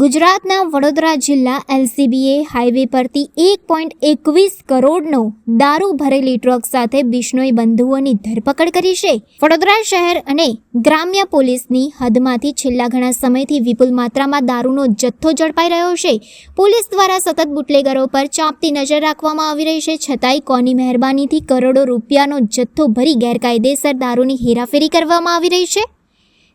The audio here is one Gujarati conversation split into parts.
ગુજરાતના વડોદરા જિલ્લા એલસીબીએ હાઈવે પરથી 1.21 કરોડનો દારૂ ભરેલી ટ્રક સાથે બિશ્નોઈ બંધુઓની ધરપકડ કરી છે. વડોદરા શહેર અને ગ્રામ્ય પોલીસની હદમાંથી છેલ્લા ઘણા સમયથી વિપુલ માત્રામાં દારૂનો જથ્થો ઝડપાઈ રહ્યો છે. પોલીસ દ્વારા સતત બુટલેગરો પર ચાંપતી નજર રાખવામાં આવી રહી છે, છતાંય કોની મહેરબાનીથી કરોડો રૂપિયાનો જથ્થો ભરી ગેરકાયદેસર દારૂની હેરાફેરી કરવામાં આવી રહી છે.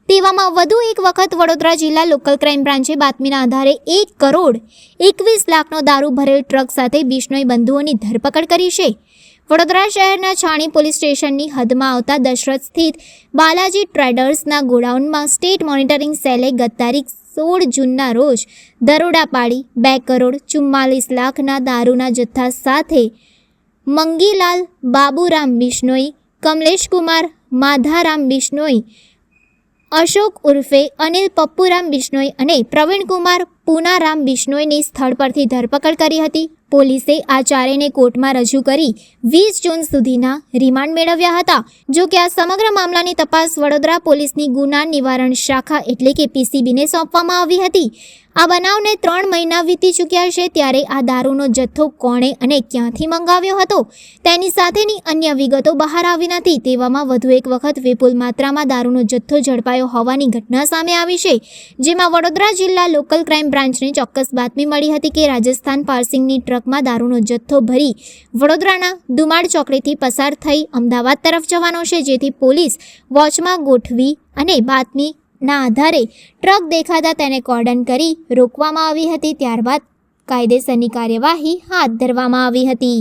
તેવામાં વધુ એક વખત વડોદરા જિલ્લા લોકલ ક્રાઇમ બ્રાન્ચે બાતમીના આધારે 1,21,00,000નો દારૂ ભરેલ ટ્રક સાથે બિશ્નોઈ બંધુઓની ધરપકડ કરી છે. વડોદરા શહેરના છાણી પોલીસ સ્ટેશનની હદમાં આવતા દશરથ સ્થિત બાલાજી ટ્રેડર્સના ગોડાઉનમાં સ્ટેટ મોનિટરિંગ સેલે ગત તારીખ 16 જૂનના રોજ દરોડા પાડી 2,44,00,000ના દારૂના જથ્થા સાથે મંગીલાલ બાબુરામ બિશ્નોઈ, કમલેશકુમાર માધારામ બિશ્નોઈ, અશોક ઉર્ફે અનિલ પપ્પુરામ બિશ્નોઈ અને પ્રવીણકુમાર પૂનારામ બિશ્નોઈની સ્થળ પરથી ધરપકડ કરી હતી. પોલીસે આ ચારેયને કોર્ટમાં રજૂ કરી 20 જૂન સુધીના રિમાન્ડ મેળવ્યા હતા. જો કે આ સમગ્ર મામલાની તપાસ વડોદરા પોલીસની ગુના નિવારણ શાખા એટલે કે પીસીબીને સોંપવામાં આવી હતી. આ બનાવને 3 મહિના વીતી ચૂક્યા છે, ત્યારે આ દારૂનો જથ્થો કોણે અને ક્યાંથી મંગાવ્યો હતો તેની સાથેની અન્ય વિગતો બહાર આવી નથી. તેવામાં વધુ એક વખત વિપુલ માત્રામાં દારૂનો જથ્થો ઝડપાયો હોવાની ઘટના સામે આવી છે, જેમાં વડોદરા જિલ્લા લોકલ ક્રાઇમ બ્રાન્ચને ચોક્કસ બાતમી મળી હતી કે રાજસ્થાન પાર્સિંગની ટ્રકમાં દારૂનો જથ્થો ભરી વડોદરાના દુમાડ ચોકડીથી પસાર થઈ અમદાવાદ તરફ જવાનો છે, જેથી પોલીસ વોચમાં ગોઠવી અને બાતમીના આધારે ટ્રક દેખાતા તેને કોર્ડન કરી રોકવામાં આવી હતી. ત્યારબાદ કાયદેસરની કાર્યવાહી હાથ ધરવામાં આવી હતી.